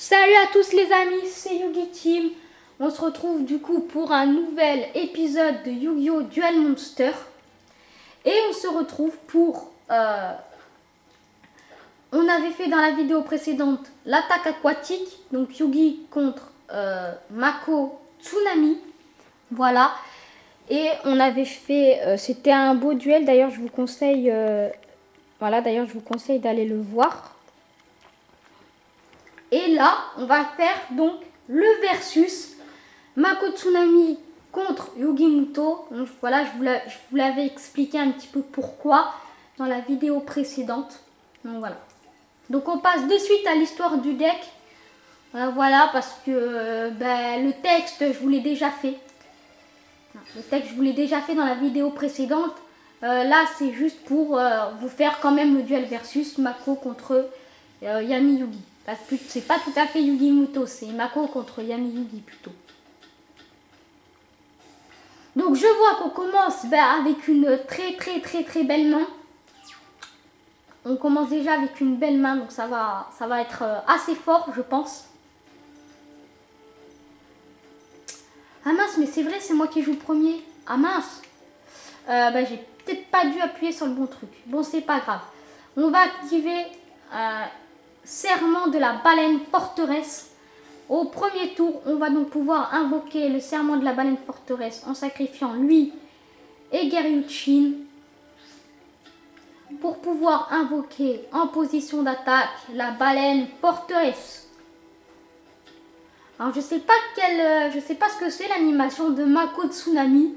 Salut à tous les amis, c'est Yugi Team. On se retrouve du coup pour un nouvel épisode de Yu-Gi-Oh! Duel Monster. Et on se retrouve pour... on avait fait dans la vidéo précédente l'attaque aquatique. Donc Yugi contre Mako Tsunami. Voilà. Et on avait fait... c'était un beau duel. D'ailleurs, je vous conseille... voilà, d'ailleurs, je vous conseille d'aller le voir. Et là, on va faire donc le versus Mako Tsunami contre Yugi Muto. Donc voilà, je vous l'avais expliqué un petit peu pourquoi dans la vidéo précédente. Donc voilà. Donc on passe de suite à l'histoire du deck. Voilà, parce que le texte, je vous l'ai déjà fait. Le texte, je vous l'ai déjà fait dans la vidéo précédente. Là, c'est juste pour vous faire quand même le duel versus Mako contre Yami Yugi. Parce que c'est pas tout à fait Yugi Muto, c'est Mako contre Yami Yugi plutôt. Donc je vois qu'on commence avec une très belle main. On commence déjà avec une belle main, donc ça va être assez fort, je pense. Ah mince, mais c'est vrai, c'est moi qui joue premier. Ah mince. J'ai peut-être pas dû appuyer sur le bon truc. Bon, c'est pas grave. On va activer serment de la baleine forteresse. Au premier tour, on va donc pouvoir invoquer le serment de la baleine forteresse en sacrifiant lui et Geryuchin pour pouvoir invoquer en position d'attaque la baleine forteresse. Alors je sais pas ce que c'est l'animation de Mako Tsunami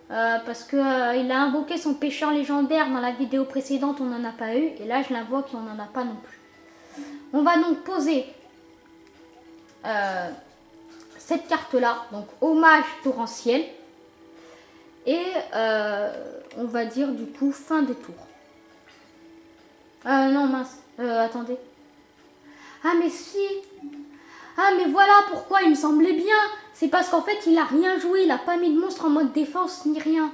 parce que il a invoqué son pêcheur légendaire dans la vidéo précédente, on n'en a pas eu et là je l'invoque et on n'en a pas non plus. On va donc poser cette carte là, donc hommage torrentiel, et on va dire du coup fin de tour. Non mince, attendez. Ah mais si. Ah mais voilà pourquoi il me semblait bien. C'est parce qu'en fait il a rien joué, il a pas mis de monstre en mode défense ni rien.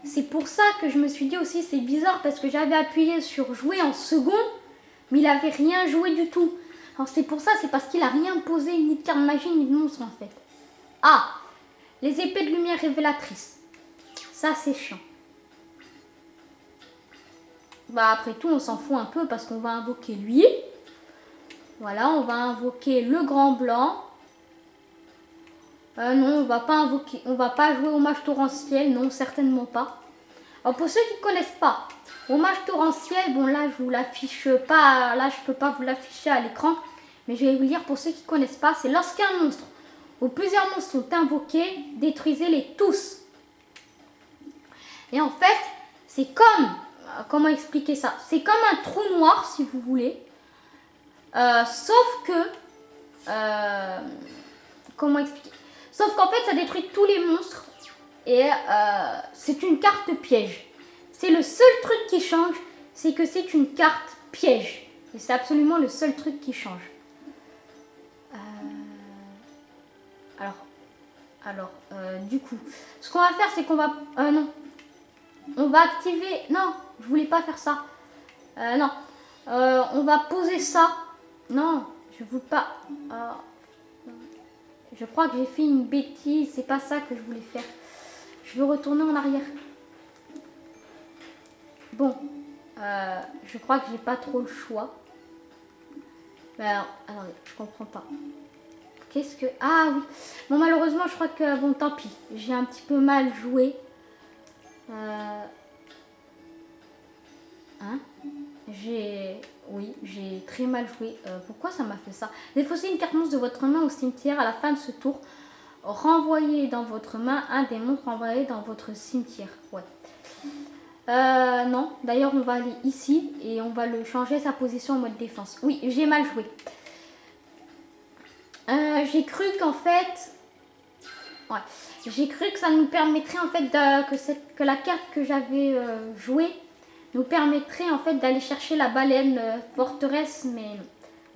C'est pour ça que je me suis dit aussi c'est bizarre parce que j'avais appuyé sur jouer en second, mais il avait rien joué du tout. Alors c'est pour ça, c'est parce qu'il a rien posé, ni de carte magie, ni de monstre en fait. Ah, les épées de lumière révélatrices. Ça c'est chiant. Après tout, on s'en fout un peu parce qu'on va invoquer lui. Voilà, on va invoquer le grand blanc. Non, on va pas invoquer, on va pas jouer hommage torrentiel, non, certainement pas. Alors pour ceux qui ne connaissent pas, hommage torrentiel, bon là je vous l'affiche pas, là je peux pas vous l'afficher à l'écran, mais je vais vous lire pour ceux qui ne connaissent pas, c'est lorsqu'un monstre ou plusieurs monstres sont invoqués, détruisez-les tous. Et en fait, c'est comme, comment expliquer ça? C'est comme un trou noir si vous voulez, sauf que, comment expliquer? Sauf qu'en fait ça détruit tous les monstres. Et c'est une carte piège. C'est le seul truc qui change, c'est que c'est une carte piège. Et c'est absolument le seul truc qui change. Du coup, ce qu'on va faire, c'est qu'on va... non. On va activer... Non, je voulais pas faire ça. Non. On va poser ça. Non, je veux pas... je crois que j'ai fait une bêtise. C'est pas ça que je voulais faire. Je veux retourner en arrière. Bon, je crois que j'ai pas trop le choix. Mais alors, attendez, je comprends pas. Qu'est-ce que... Ah oui. Bon, malheureusement, je crois que... Bon, tant pis. J'ai un petit peu mal joué. Oui, j'ai très mal joué. Pourquoi ça m'a fait ça? Défaussez une carte monstre de votre main au cimetière à la fin de ce tour. Renvoyez dans votre main un des monstres renvoyés dans votre cimetière. Ouais. Non, d'ailleurs on va aller ici et on va le changer sa position en mode défense. Oui, j'ai mal joué. J'ai cru qu'en fait... Ouais. J'ai cru que ça nous permettrait en fait que la carte que j'avais jouée nous permettrait en fait d'aller chercher la baleine forteresse, mais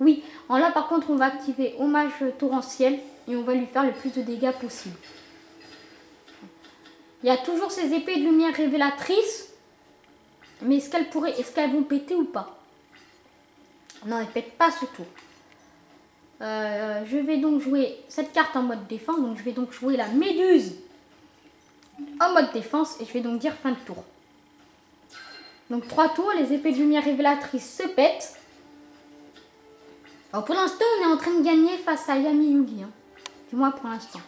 oui. Alors là par contre on va activer hommage torrentiel et on va lui faire le plus de dégâts possible. Il y a toujours ces épées de lumière révélatrices. Mais est-ce qu'elles vont péter ou pas? Non, elles pètent pas ce tour. je vais donc jouer cette carte en mode défense. Donc je vais donc jouer la méduse en mode défense et je vais donc dire fin de tour. Donc 3 tours, les épées de lumière révélatrices se pètent. Alors pour l'instant, on est en train de gagner face à Yami Yugi. Hein. Du moins pour l'instant.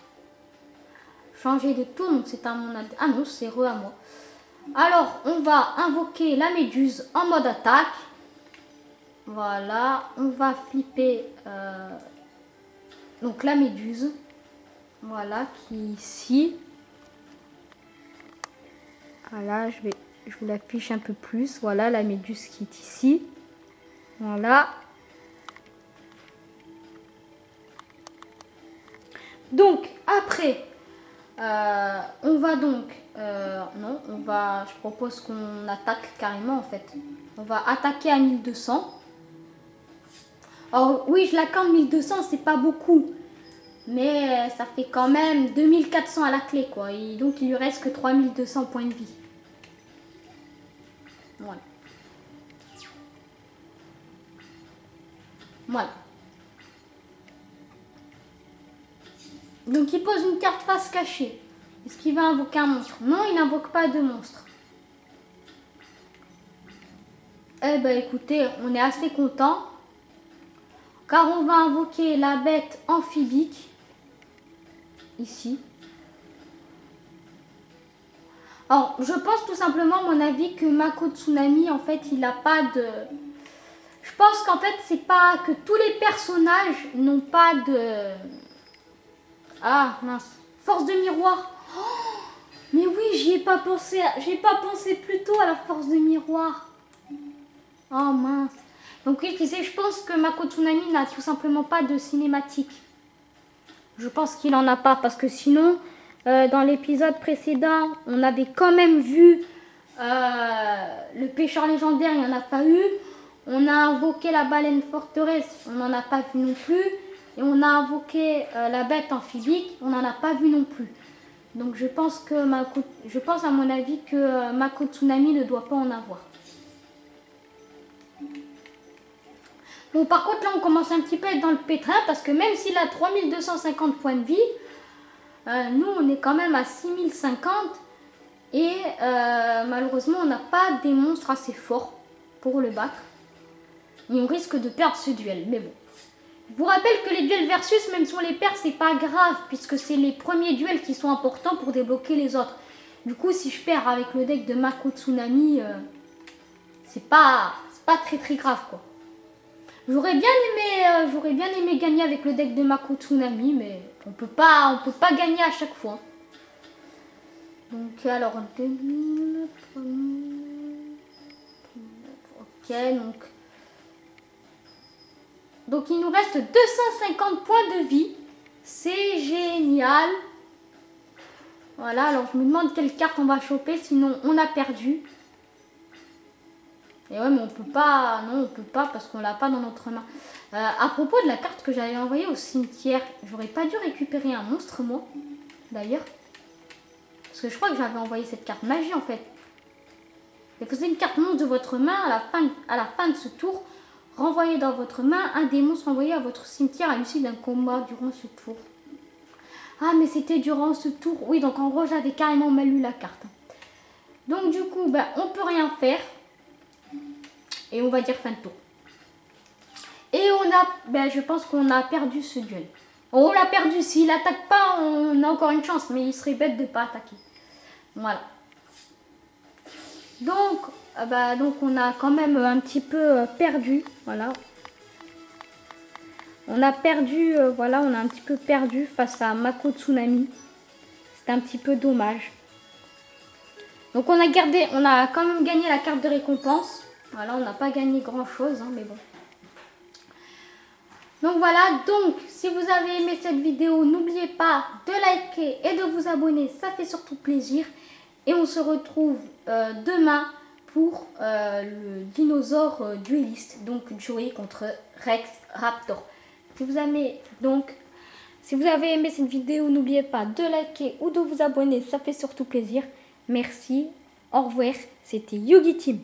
Changer de tour, donc c'est à mon... Ah non, c'est à moi. Alors, on va invoquer la méduse en mode attaque. Voilà, on va flipper donc la méduse. Voilà, qui est ici. Voilà, je vous l'affiche un peu plus. Voilà, la méduse qui est ici. Voilà. Donc, après, on va donc... non, je propose qu'on attaque carrément, en fait. On va attaquer à 1200. Alors, oui, je l'accorde 1200, c'est pas beaucoup. Mais ça fait quand même 2400 à la clé, quoi. Et donc, il lui reste que 3200 points de vie. Voilà. Voilà. Donc, il pose une carte face cachée. Est-ce qu'il va invoquer un monstre? Non, il n'invoque pas de monstre. Eh ben, écoutez, on est assez content. Car on va invoquer la bête amphibique. Ici. Alors, je pense tout simplement, à mon avis, que Mako Tsunami, en fait, il n'a pas de... Je pense qu'en fait, c'est pas que tous les personnages n'ont pas de... Ah, mince. Force de miroir. Oh, mais oui, j'y ai pas pensé. J'ai pas pensé plus tôt à la force de miroir. Oh, mince. Donc, oui, tu sais, je pense que Mako Tsunami n'a tout simplement pas de cinématique. Je pense qu'il en a pas, parce que sinon... dans l'épisode précédent, on avait quand même vu le pêcheur légendaire, il n'y en a pas eu. On a invoqué la baleine forteresse, on n'en a pas vu non plus. Et on a invoqué la bête amphibique, on n'en a pas vu non plus. Donc je pense à mon avis que Mako Tsunami ne doit pas en avoir. Bon, par contre là on commence un petit peu à être dans le pétrin, parce que même s'il a 3250 points de vie, nous, on est quand même à 6050 et malheureusement, on n'a pas des monstres assez forts pour le battre. Et on risque de perdre ce duel, mais bon. Je vous rappelle que les duels versus, même si on les perd, c'est pas grave, puisque c'est les premiers duels qui sont importants pour débloquer les autres. Du coup, si je perds avec le deck de Mako Tsunami, c'est pas très très grave, quoi. J'aurais bien aimé gagner avec le deck de Mako Tsunami, mais on peut pas gagner à chaque fois. Donc alors 2000, ok, donc il nous reste 250 points de vie. C'est génial. Voilà, alors je me demande quelle carte on va choper, sinon on a perdu. Et ouais, mais on peut pas, non, on peut pas parce qu'on l'a pas dans notre main. À propos de la carte que j'avais envoyée au cimetière, j'aurais pas dû récupérer un monstre, moi, d'ailleurs. Parce que je crois que j'avais envoyé cette carte magie, en fait. Déposez une carte monstre de votre main à la fin de ce tour. Renvoyez dans votre main un des monstres envoyé à votre cimetière à l'issue d'un combat durant ce tour. Ah, mais c'était durant ce tour. Oui, donc en gros, j'avais carrément mal lu la carte. Donc du coup, ben, on peut rien faire. Et on va dire fin de tour. Et je pense qu'on a perdu ce duel. On l'a perdu. S'il n'attaque pas, on a encore une chance. Mais il serait bête de ne pas attaquer. Voilà. Donc on a quand même un petit peu perdu. Voilà. On a perdu, on a un petit peu perdu face à Mako Tsunami. C'est un petit peu dommage. Donc on a quand même gagné la carte de récompense. Voilà, on n'a pas gagné grand chose, hein, mais bon. Donc voilà, si vous avez aimé cette vidéo, n'oubliez pas de liker et de vous abonner, ça fait surtout plaisir. Et on se retrouve demain pour le dinosaure dueliste, donc Joey contre Rex Raptor. Si vous avez aimé cette vidéo, n'oubliez pas de liker ou de vous abonner, ça fait surtout plaisir. Merci, au revoir, c'était Yugi Team.